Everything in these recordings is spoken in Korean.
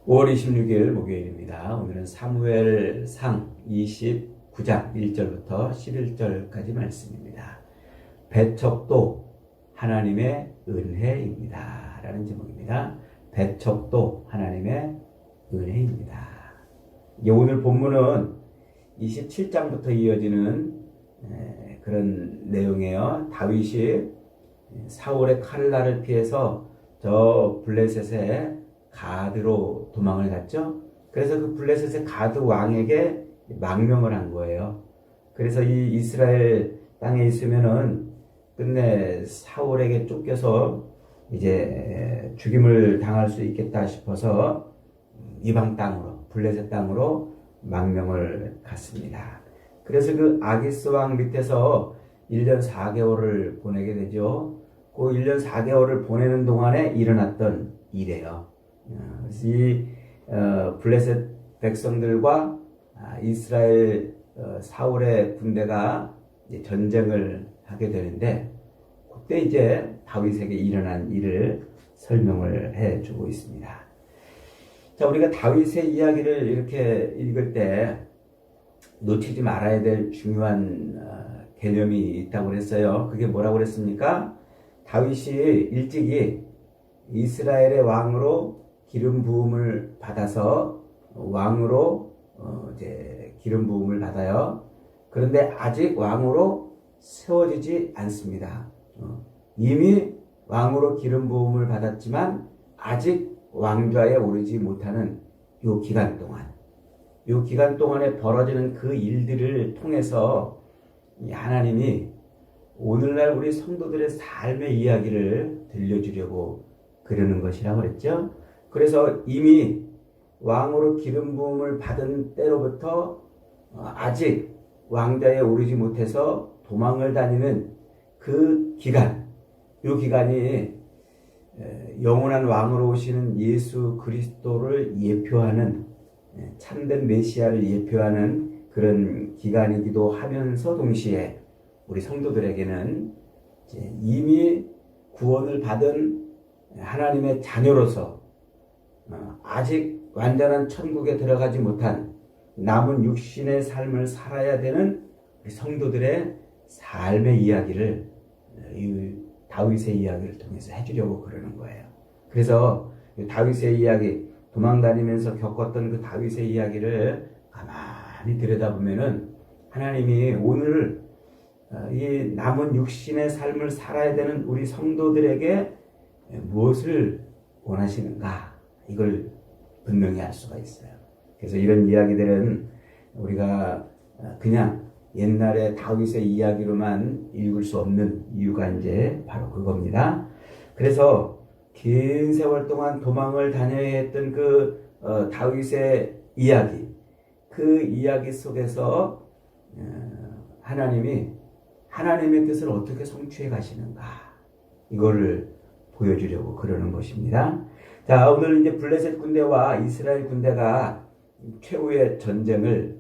5월 26일 목요일입니다. 오늘은 사무엘상 29장 1절부터 11절까지 말씀입니다. 배척도 하나님의 은혜입니다. 라는 제목입니다. 배척도 하나님의 은혜입니다. 오늘 본문은 27장부터 이어지는 그런 내용이에요. 다윗이 사울의 칼날을 피해서 저 블레셋의 가드로 도망을 갔죠. 그래서 그 블레셋의 가드 왕에게 망명을 한 거예요. 그래서 이 이스라엘 땅에 있으면은 끝내 사울에게 쫓겨서 이제 죽임을 당할 수 있겠다 싶어서 이방 땅으로, 블레셋 땅으로 망명을 갔습니다. 그래서 그 아기스 왕 밑에서 1년 4개월을 보내게 되죠. 그 1년 4개월을 보내는 동안에 일어났던 일이에요. 이 블레셋 백성들과 이스라엘 사울의 군대가 이제 전쟁을 하게 되는데, 그때 이제 다윗에게 일어난 일을 설명을 해주고 있습니다. 자, 우리가 다윗의 이야기를 이렇게 읽을 때 놓치지 말아야 될 중요한 개념이 있다고 그랬어요. 그게 뭐라고 그랬습니까? 다윗이 일찍이 이스라엘의 왕으로 기름 부음을 받아서 왕으로 이제 기름 부음을 받아요. 그런데 아직 왕으로 세워지지 않습니다. 이미 왕으로 기름 부음을 받았지만 아직 왕좌에 오르지 못하는 요 기간 동안에 벌어지는 그 일들을 통해서 하나님이 오늘날 우리 성도들의 삶의 이야기를 들려주려고 그러는 것이라고 그랬죠. 그래서 이미 왕으로 기름 부음을 받은 때로부터 아직 왕좌에 오르지 못해서 도망을 다니는 그 기간, 이 기간이 영원한 왕으로 오시는 예수 그리스도를 예표하는, 참된 메시아를 예표하는 그런 기간이기도 하면서 동시에 우리 성도들에게는 이미 구원을 받은 하나님의 자녀로서 아직 완전한 천국에 들어가지 못한 남은 육신의 삶을 살아야 되는 우리 성도들의 삶의 이야기를 이 다윗의 이야기를 통해서 해주려고 그러는 거예요. 그래서 다윗의 이야기, 도망다니면서 겪었던 그 다윗의 이야기를 가만히 들여다보면은 하나님이 오늘 이 남은 육신의 삶을 살아야 되는 우리 성도들에게 무엇을 원하시는가, 이걸 분명히 알 수가 있어요. 그래서 이런 이야기들은 우리가 그냥 옛날의 다윗의 이야기로만 읽을 수 없는 이유가 이제 바로 그겁니다. 그래서 긴 세월 동안 도망을 다녀야 했던 그 다윗의 이야기, 그 이야기 속에서 하나님의 뜻을 어떻게 성취해 가시는가, 이거를 보여주려고 그러는 것입니다. 자, 오늘 이제 블레셋 군대와 이스라엘 군대가 최후의 전쟁을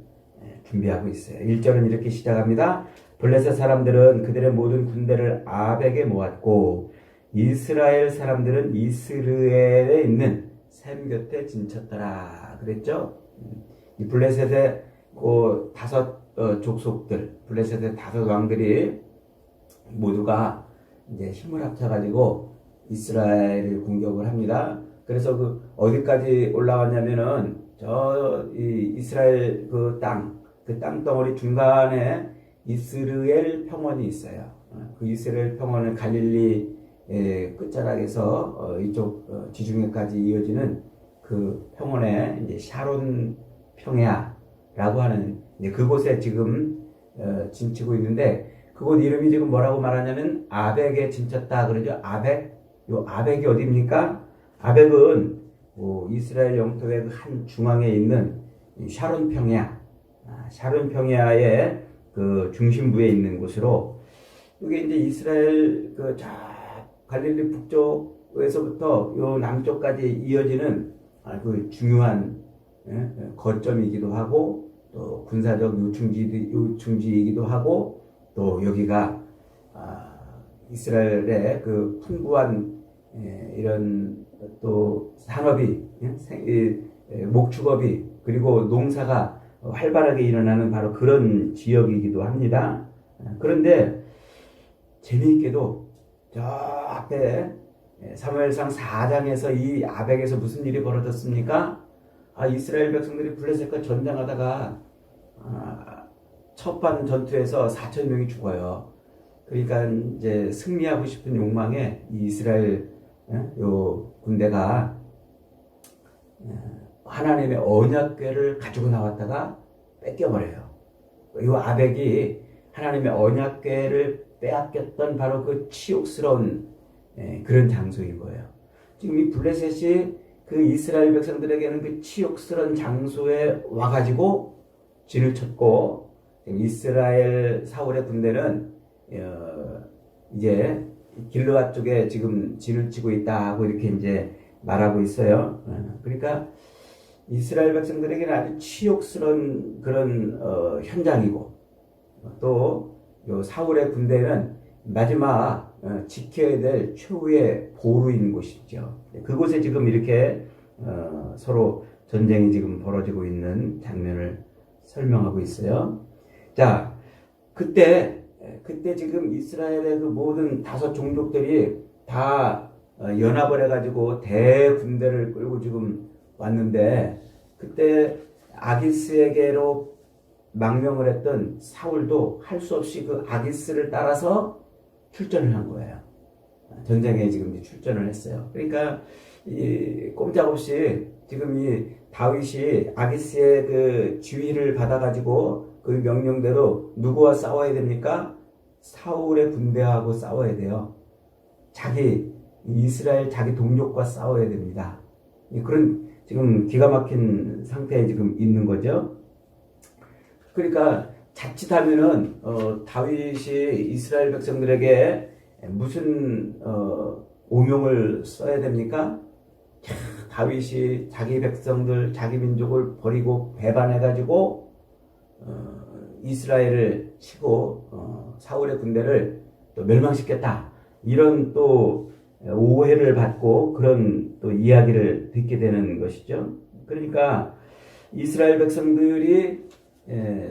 준비하고 있어요. 1절은 이렇게 시작합니다. 블레셋 사람들은 그들의 모든 군대를 아벡에 모았고 이스라엘 사람들은 이스르엘에 있는 샘 곁에 진쳤더라 그랬죠. 이 블레셋의 그 다섯 족속들, 블레셋의 다섯 왕들이 모두가 이제 힘을 합쳐가지고 이스라엘을 공격을 합니다. 그래서 그 어디까지 올라왔냐면은 이 이스라엘 그 땅덩어리 중간에 이스르엘 평원이 있어요. 그 이스라엘 평원을 갈릴리 끝자락에서 이쪽 지중해까지 이어지는 그 평원에 이제 샤론 평야라고 하는 그곳에 지금 진치고 있는데, 그곳 이름이 지금 뭐라고 말하냐면 아벡에 진쳤다 그러죠. 아벡이 어디입니까? 아벡은 이스라엘 영토의 그 한 중앙에 있는 샤론 평야의 그 중심부에 있는 곳으로, 이게 이제 이스라엘 갈릴리 북쪽에서부터 요 남쪽까지 이어지는 그 중요한 거점이기도 하고, 또 군사적 요충지이기도 하고, 또 여기가 이스라엘의 그 풍부한 이런 또 산업이 목축업이 그리고 농사가 활발하게 일어나는 바로 그런 지역이기도 합니다. 그런데 재미있게도 저 앞에 사무엘상 4장에서 이 아벡에서 무슨 일이 벌어졌습니까? 이스라엘 백성들이 블레셋과 전쟁하다가 첫반 전투에서 4천 명이 죽어요. 그러니까 이제 승리하고 싶은 욕망에 이 이스라엘 요 군대가 하나님의 언약궤를 가지고 나왔다가 뺏겨버려요. 이 아벡이 하나님의 언약궤를 빼앗겼던 바로 그 치욕스러운 그런 장소인 거예요. 지금 이 블레셋이 그 이스라엘 백성들에게는 그 치욕스러운 장소에 와가지고 진을 쳤고, 이스라엘 사울의 군대는 이제 길르앗 쪽에 지금 진을 치고 있다고 이렇게 이제 말하고 있어요. 그러니까 이스라엘 백성들에게는 아주 치욕스러운 그런 현장이고, 또 요 사울의 군대는 마지막 지켜야 될 최후의 보루인 곳이죠. 그곳에 지금 이렇게 서로 전쟁이 지금 벌어지고 있는 장면을 설명하고 있어요. 자, 그때 지금 이스라엘의 그 모든 다섯 종족들이 다 연합을 해가지고 대군대를 끌고 지금 왔는데, 그때 아기스에게로 망명을 했던 사울도 할 수 없이 그 아기스를 따라서 출전을 한 거예요. 전쟁에 지금 출전을 했어요. 그러니까 이 꼼짝없이 지금 이 다윗이 아기스의 그 지휘를 받아가지고 그 명령대로 누구와 싸워야 됩니까? 사울의 군대하고 싸워야 돼요. 이스라엘 자기 동족과 싸워야 됩니다. 그런 지금 기가 막힌 상태에 지금 있는 거죠. 그러니까 자칫하면은 다윗이 이스라엘 백성들에게 무슨 오명을 써야 됩니까? 다윗이 자기 백성들, 자기 민족을 버리고 배반해가지고 이스라엘을 치고 사울의 군대를 또 멸망시켰다. 이런 또 오해를 받고 그런 또 이야기를 듣게 되는 것이죠. 그러니까 이스라엘 백성들이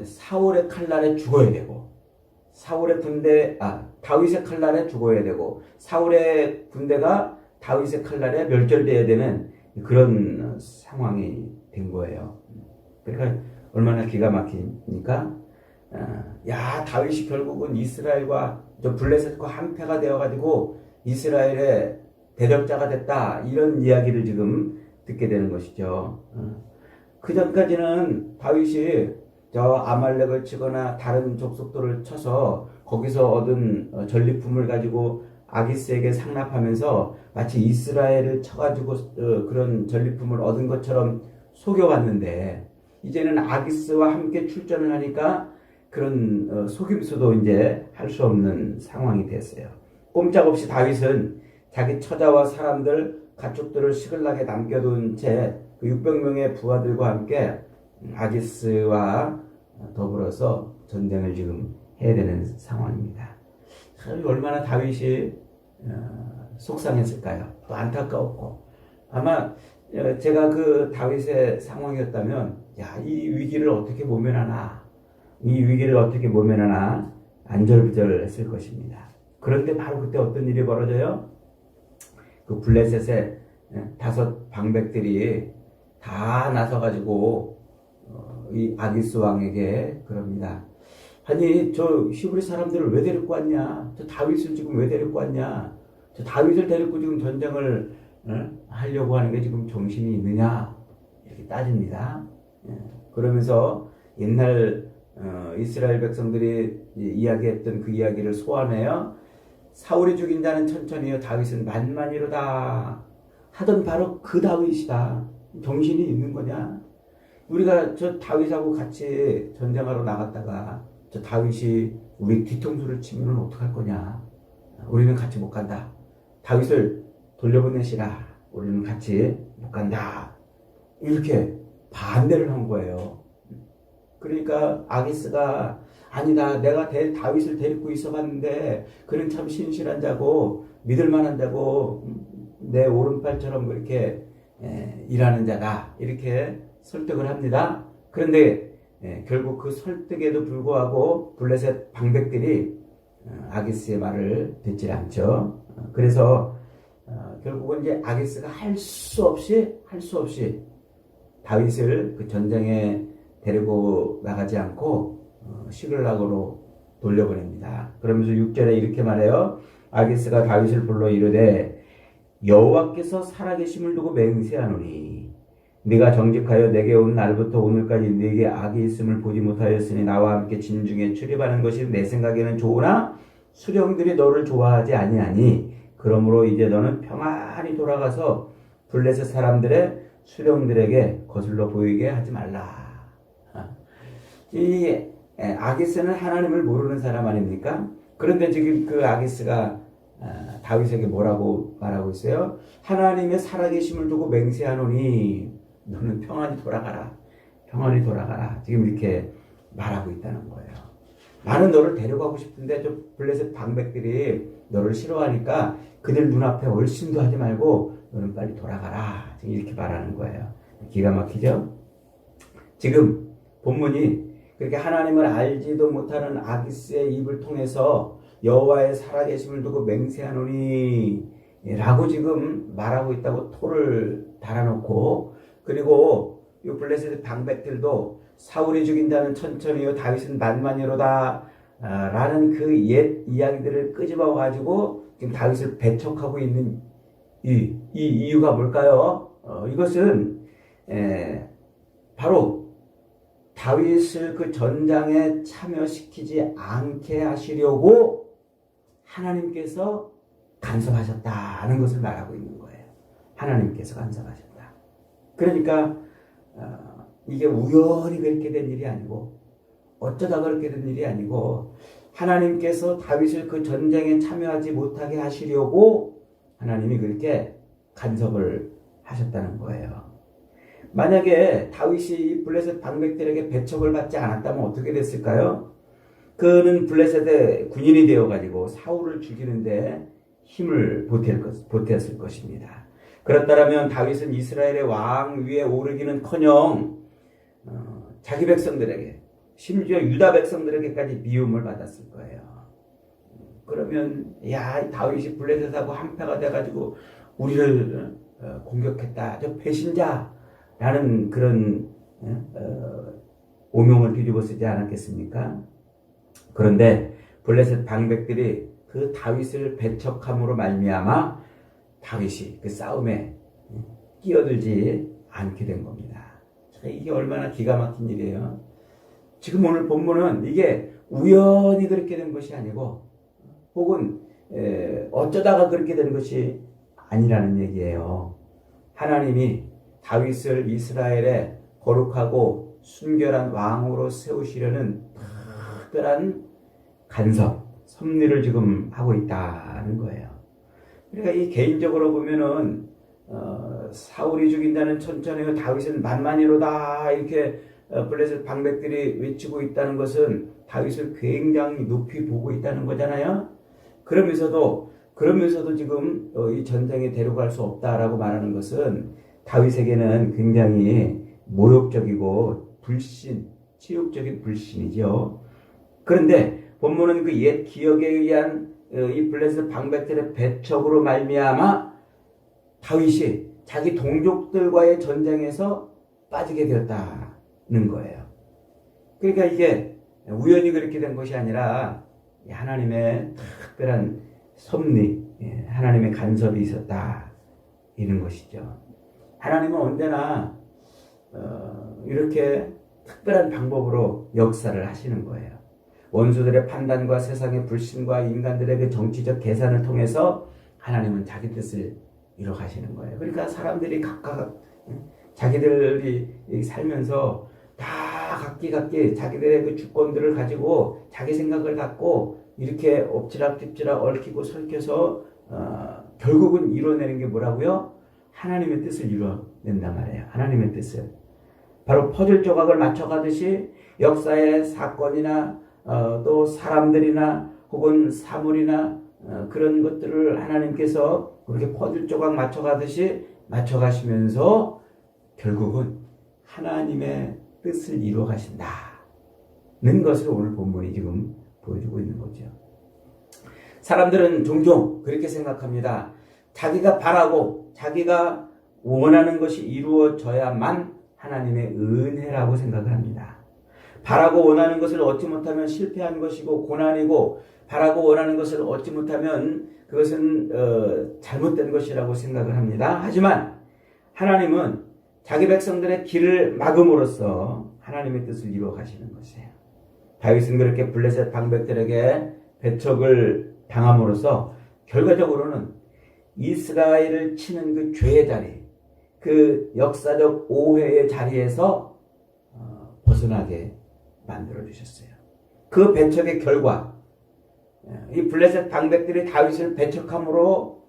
사울의 칼날에 죽어야 되고, 다윗의 칼날에 죽어야 되고, 사울의 군대가 다윗의 칼날에 멸절돼야 되는 그런 상황이 된 거예요. 그러니까 얼마나 기가 막히니까, 다윗이 결국은 이스라엘과 블레셋과 한패가 되어가지고 이스라엘의 대적자가 됐다, 이런 이야기를 지금 듣게 되는 것이죠. 그 전까지는 다윗이 저 아말렉을 치거나 다른 족속들을 쳐서 거기서 얻은 전리품을 가지고 아기스에게 상납하면서 마치 이스라엘을 쳐가지고 그런 전리품을 얻은 것처럼 속여왔는데, 이제는 아기스와 함께 출전을 하니까 그런 속임수도 이제 할 수 없는 상황이 됐어요. 꼼짝없이 다윗은 자기 처자와 사람들, 가축들을 시글락에 남겨둔 채 그 600명의 부하들과 함께 아기스와 더불어서 전쟁을 지금 해야 되는 상황입니다. 얼마나 다윗이 속상했을까요? 또 안타까웠고, 아마 제가 그 다윗의 상황이었다면 이 위기를 어떻게 모면하나 안절부절했을 것입니다. 그런데 바로 그때 어떤 일이 벌어져요? 그 블레셋의 5 방백들이 다 나서가지고 이 아기스 왕에게 그럽니다. 아니, 저 히브리 사람들을 왜 데리고 왔냐? 저 다윗을 지금 왜 데리고 왔냐? 저 다윗을 데리고 지금 전쟁을 하려고 하는 게 지금 정신이 있느냐? 이렇게 따집니다. 그러면서 옛날 이스라엘 백성들이 이야기했던 그 이야기를 소환해요. 사울이 죽인 자는 천천히요, 다윗은 만만이로다 하던 바로 그 다윗이다. 정신이 있는 거냐? 우리가 저 다윗하고 같이 전쟁하러 나갔다가 저 다윗이 우리 뒤통수를 치면 어떡할 거냐? 우리는 같이 못 간다. 다윗을 돌려보내시라. 우리는 같이 못 간다. 이렇게 반대를 한 거예요. 그러니까 아기스가 아니다, 내가 다윗을 데리고 있어봤는데 그는 참 신실한 자고 믿을 만한 자고 내 오른팔처럼 그렇게 일하는 자다 이렇게 설득을 합니다. 그런데 결국 그 설득에도 불구하고 블레셋 방백들이 아기스의 말을 듣지 않죠. 그래서 결국은 이제 아기스가 할 수 없이 다윗을 그 전쟁에 데리고 나가지 않고 시글락으로 돌려보냅니다. 그러면서 6절에 이렇게 말해요. 아기스가 다윗을 불러 이르되 여호와께서 살아계심을 두고 맹세하노니 네가 정직하여 내게 온 날부터 오늘까지 네게 악이 있음을 보지 못하였으니 나와 함께 진중에 출입하는 것이 내 생각에는 좋으나 수령들이 너를 좋아하지 아니하니 그러므로 이제 너는 평안히 돌아가서 블레셋 사람들의 수령들에게 거슬러 보이게 하지 말라. 이 아기스는 하나님을 모르는 사람 아닙니까? 그런데 지금 그 아기스가 다윗에게 뭐라고 말하고 있어요? 하나님의 살아계심을 두고 맹세하노니 너는 평안히 돌아가라. 평안히 돌아가라. 지금 이렇게 말하고 있다는 거예요. 나는 너를 데려가고 싶은데 저 블레셋 방백들이 너를 싫어하니까 그들 눈앞에 얼씬도 하지 말고 너는 빨리 돌아가라. 지금 이렇게 말하는 거예요. 기가 막히죠? 지금 본문이 그렇게 하나님을 알지도 못하는 아기스의 입을 통해서 여호와의 살아계심을 두고 맹세하노니 라고 지금 말하고 있다고 토를 달아놓고, 그리고 이 블레셋 방백들도 사울이 죽인다는 천천히요 다윗은 만만이로다 라는 그 옛 이야기들을 끄집어 가지고 지금 다윗을 배척하고 있는 이 이유가 뭘까요? 이것은 바로 다윗을 그 전장에 참여시키지 않게 하시려고 하나님께서 간섭하셨다는 것을 말하고 있는 거예요. 하나님께서 간섭하셨다. 그러니까 이게 우연히 그렇게 된 일이 아니고 어쩌다 그렇게 된 일이 아니고 하나님께서 다윗을 그 전쟁에 참여하지 못하게 하시려고 하나님이 그렇게 간섭을 하셨다는 거예요. 만약에 다윗이 블레셋 방백들에게 배척을 받지 않았다면 어떻게 됐을까요? 그는 블레셋의 군인이 되어가지고 사울을 죽이는데 힘을 보탰을 것입니다. 그렇다면 다윗은 이스라엘의 왕 위에 오르기는커녕 자기 백성들에게, 심지어 유다 백성들에게까지 미움을 받았을 거예요. 그러면 야, 다윗이 블레셋하고 한패가 돼가지고 우리를 공격했다, 저 배신자라는 그런 오명을 뒤집어 쓰지 않았겠습니까? 그런데 블레셋 방백들이 그 다윗을 배척함으로 말미암아 다윗이 그 싸움에 끼어들지 않게 된 겁니다. 이게 얼마나 기가 막힌 일이에요. 지금 오늘 본문은 이게 우연히 그렇게 된 것이 아니고 혹은 어쩌다가 그렇게 된 것이 아니라는 얘기예요. 하나님이 다윗을 이스라엘의 거룩하고 순결한 왕으로 세우시려는 특별한 간섭, 섭리를 지금 하고 있다는 거예요. 그러니까 이 개인적으로 보면은 사울이 죽인다는 천천히요 다윗은 만만이로다 이렇게 블레셋 방백들이 외치고 있다는 것은 다윗을 굉장히 높이 보고 있다는 거잖아요. 그러면서도 지금 이 전쟁에 데려갈 수 없다라고 말하는 것은 다윗에게는 굉장히 모욕적이고 치욕적인 불신이죠. 그런데 본문은 그 옛 기억에 의한 이 블레셋 방백들의 배척으로 말미암아 다윗이 자기 동족들과의 전쟁에서 빠지게 되었다는 거예요. 그러니까 이게 우연히 그렇게 된 것이 아니라 하나님의 특별한 섭리, 하나님의 간섭이 있었다 이런 것이죠. 하나님은 언제나 이렇게 특별한 방법으로 역사를 하시는 거예요. 원수들의 판단과 세상의 불신과 인간들의 그 정치적 계산을 통해서 하나님은 자기 뜻을 이뤄 가시는 거예요. 그러니까 사람들이 각각 자기들이 살면서 다 각기 자기들의 그 주권들을 가지고 자기 생각을 갖고 이렇게 엎치락뒤치락 얽히고 설켜서 결국은 이뤄내는 게 뭐라고요? 하나님의 뜻을 이뤄낸단 말이에요. 하나님의 뜻을. 바로 퍼즐 조각을 맞춰가듯이 역사의 사건이나 또 사람들이나 혹은 사물이나 그런 것들을 하나님께서 그렇게 퍼즐 조각 맞춰가듯이 맞춰가시면서 결국은 하나님의 뜻을 이루어 가신다는 것을 오늘 본문이 지금 보여주고 있는 거죠. 사람들은 종종 그렇게 생각합니다. 자기가 바라고 자기가 원하는 것이 이루어져야만 하나님의 은혜라고 생각을 합니다. 바라고 원하는 것을 얻지 못하면 실패한 것이고 고난이고, 바라고 원하는 것을 얻지 못하면 그것은 잘못된 것이라고 생각을 합니다. 하지만 하나님은 자기 백성들의 길을 막음으로써 하나님의 뜻을 이루어 가시는 것이에요. 다윗은 그렇게 블레셋 방백들에게 배척을 당함으로써 결과적으로는 이스라엘을 치는 그 죄의 자리, 그 역사적 오해의 자리에서 벗어나게 만들어주셨어요. 그 배척의 결과, 이 블레셋 방백들이 다윗을 배척함으로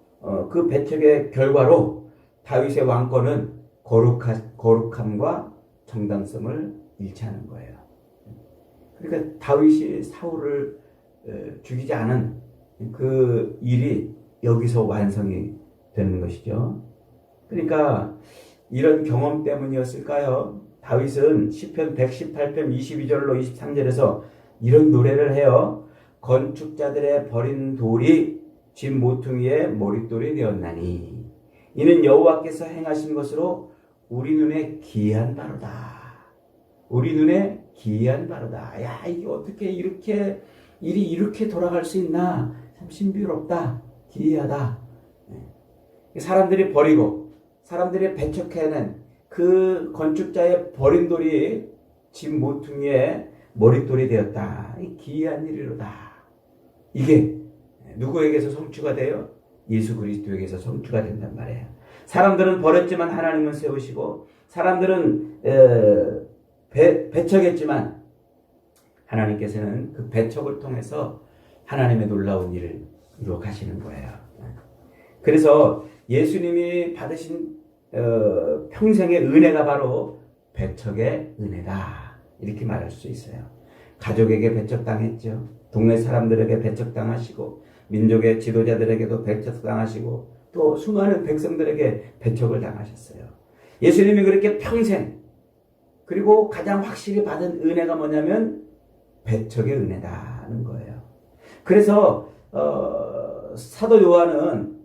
그 배척의 결과로 다윗의 왕권은 거룩함과 정당성을 잃지 않은 거예요. 그러니까 다윗이 사울을 죽이지 않은 그 일이 여기서 완성이 되는 것이죠. 그러니까 이런 경험 때문이었을까요? 다윗은 시편 118편 22절로 23절에서 이런 노래를 해요. 건축자들의 버린 돌이 집 모퉁이의 머릿돌이 되었나니 이는 여호와께서 행하신 것으로 우리 눈에 기이한 바로다. 우리 눈에 기이한 바로다. 야, 이게 어떻게 이렇게 일이 이렇게 돌아갈 수 있나? 참 신비롭다. 기이하다. 사람들이 버리고 사람들이 배척해낸 그 건축자의 버린 돌이 집 모퉁이의 머릿돌이 되었다. 기이한 일이로다. 이게 누구에게서 성취가 돼요? 예수 그리스도에게서 성취가 된단 말이에요. 사람들은 버렸지만 하나님은 세우시고, 사람들은 배척했지만 하나님께서는 그 배척을 통해서 하나님의 놀라운 일을 이루어 가시는 거예요. 그래서 예수님이 받으신 평생의 은혜가 바로 배척의 은혜다, 이렇게 말할 수 있어요. 가족에게 배척당했죠. 동네 사람들에게 배척당하시고, 민족의 지도자들에게도 배척당하시고, 또 수많은 백성들에게 배척을 당하셨어요. 예수님이 그렇게 평생, 그리고 가장 확실히 받은 은혜가 뭐냐면 배척의 은혜다는 거예요. 그래서 사도 요한은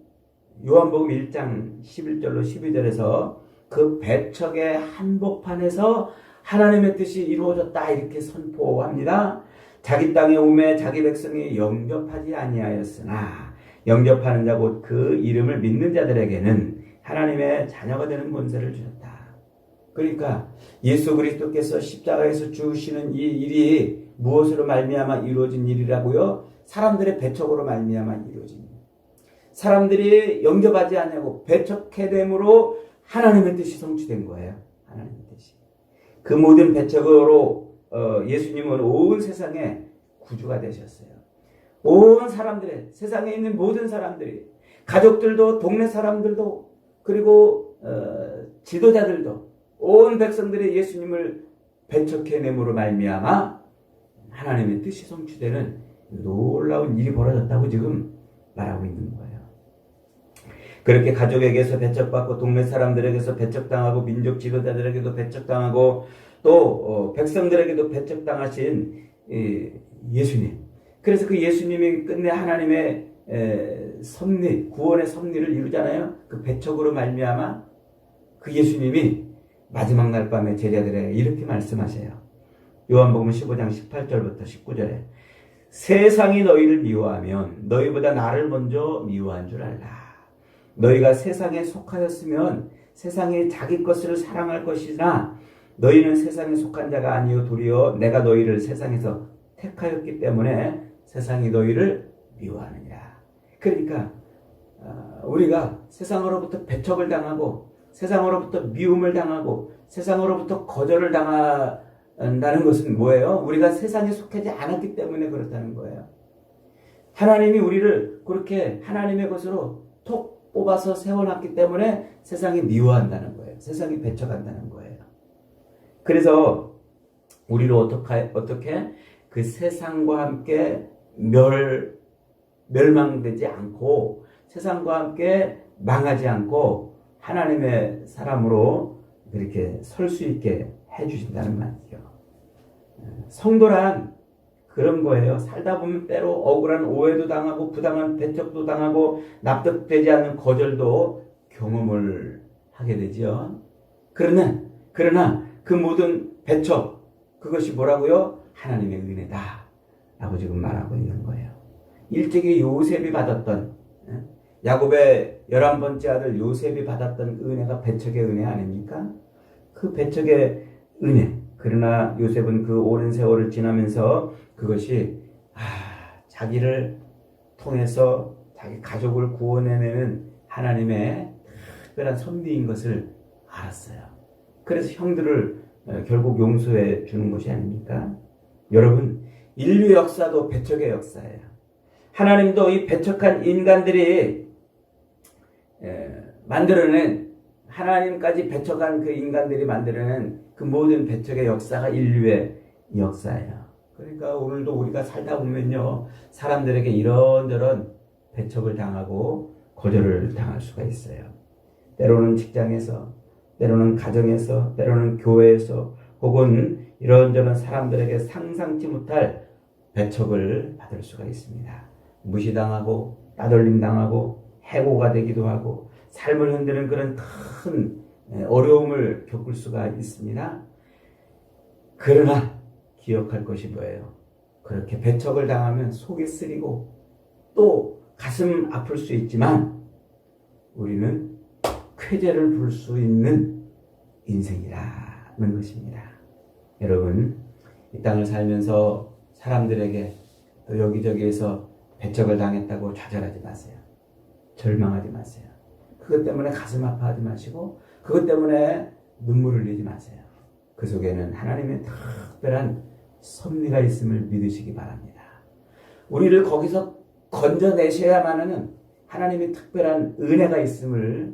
요한복음 1장 11절로 12절에서 그 배척의 한복판에서 하나님의 뜻이 이루어졌다, 이렇게 선포합니다. 자기 땅에 오매 자기 백성이 영접하지 아니하였으나 영접하는 자 곧 그 이름을 믿는 자들에게는 하나님의 자녀가 되는 권세를 주셨다. 그러니까 예수 그리스도께서 십자가에서 주시는 이 일이 무엇으로 말미암아 이루어진 일이라고요? 사람들의 배척으로 말미암아 이루어진 일. 사람들이 영접하지 않고 배척해됨으로 하나님의 뜻이 성취된 거예요. 하나님의 뜻이. 그 모든 배척으로 예수님은 온 세상에 구주가 되셨어요. 온 사람들의, 세상에 있는 모든 사람들이, 가족들도, 동네 사람들도, 그리고 지도자들도, 온 백성들이 예수님을 배척해냄으로 말미암아 하나님의 뜻이 성취되는 놀라운 일이 벌어졌다고 지금 말하고 있는 거예요. 그렇게 가족에게서 배척받고, 동네 사람들에게서 배척당하고, 민족 지도자들에게도 배척당하고, 또 백성들에게도 배척당하신 예수님. 그래서 그 예수님이 끝내 하나님의 섭리, 구원의 섭리를 이루잖아요. 그 배척으로 말미암아 그 예수님이 마지막 날 밤에 제자들에게 이렇게 말씀하세요. 요한복음 15장 18절부터 19절에 세상이 너희를 미워하면 너희보다 나를 먼저 미워한 줄 알라. 너희가 세상에 속하였으면 세상이 자기 것을 사랑할 것이나 너희는 세상에 속한 자가 아니요 도리어 내가 너희를 세상에서 택하였기 때문에 세상이 너희를 미워하느니라. 그러니까 우리가 세상으로부터 배척을 당하고, 세상으로부터 미움을 당하고, 세상으로부터 거절을 당한다는 것은 뭐예요? 우리가 세상에 속하지 않았기 때문에 그렇다는 거예요. 하나님이 우리를 그렇게 하나님의 것으로 톡 뽑아서 세워놨기 때문에 세상이 미워한다는 거예요. 세상이 배척한다는 거예요. 그래서 우리를 어떻게 그 세상과 함께 멸망되지 않고, 세상과 함께 망하지 않고 하나님의 사람으로 그렇게 설 수 있게 해주신다는 말이죠. 성도란 그런 거예요. 살다 보면 때로 억울한 오해도 당하고 부당한 배척도 당하고 납득되지 않는 거절도 경험을 하게 되죠. 그러나 그 모든 배척, 그것이 뭐라고요? 하나님의 은혜다 라고 지금 말하고 있는 거예요. 일찍이 요셉이 받았던, 야곱의 11번째 아들 요셉이 받았던 은혜가 배척의 은혜 아닙니까? 그 배척의 은혜. 그러나 요셉은 그 오랜 세월을 지나면서 그것이 자기를 통해서 자기 가족을 구원해내는 하나님의 특별한 섭리인 것을 알았어요. 그래서 형들을 결국 용서해 주는 것이 아닙니까? 여러분, 인류 역사도 배척의 역사예요. 하나님도 이 배척한 인간들이 만들어낸, 하나님까지 배척한 그 인간들이 만들어낸 그 모든 배척의 역사가 인류의 역사예요. 그러니까 오늘도 우리가 살다 보면요, 사람들에게 이런저런 배척을 당하고 거절을 당할 수가 있어요. 때로는 직장에서, 때로는 가정에서, 때로는 교회에서, 혹은 이런저런 사람들에게 상상치 못할 배척을 받을 수가 있습니다. 무시당하고 따돌림 당하고 해고가 되기도 하고 삶을 흔드는 그런 큰 어려움을 겪을 수가 있습니다. 그러나 기억할 것이 뭐예요? 그렇게 배척을 당하면 속이 쓰리고 또 가슴 아플 수 있지만 우리는 쾌재를 부를 수 있는 인생이라는 것입니다. 여러분, 이 땅을 살면서 사람들에게 또 여기저기에서 배척을 당했다고 좌절하지 마세요. 절망하지 마세요. 그것 때문에 가슴 아파하지 마시고 그것 때문에 눈물을 흘리지 마세요. 그 속에는 하나님의 특별한 섭리가 있음을 믿으시기 바랍니다. 우리를 거기서 건져내셔야만은 하나님의 특별한 은혜가 있음을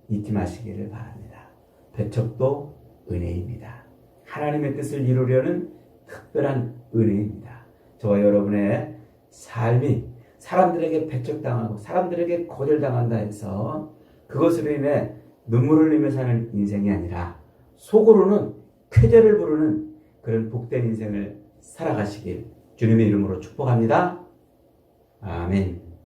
잊지 마시기를 바랍니다. 배척도 은혜입니다. 하나님의 뜻을 이루려는 특별한 은혜입니다. 저와 여러분의 삶이 사람들에게 배척당하고 사람들에게 거절당한다 해서 그것으로 인해 눈물을 흘리며 사는 인생이 아니라 속으로는 쾌재를 부르는 그런 복된 인생을 살아가시길 주님의 이름으로 축복합니다. 아멘.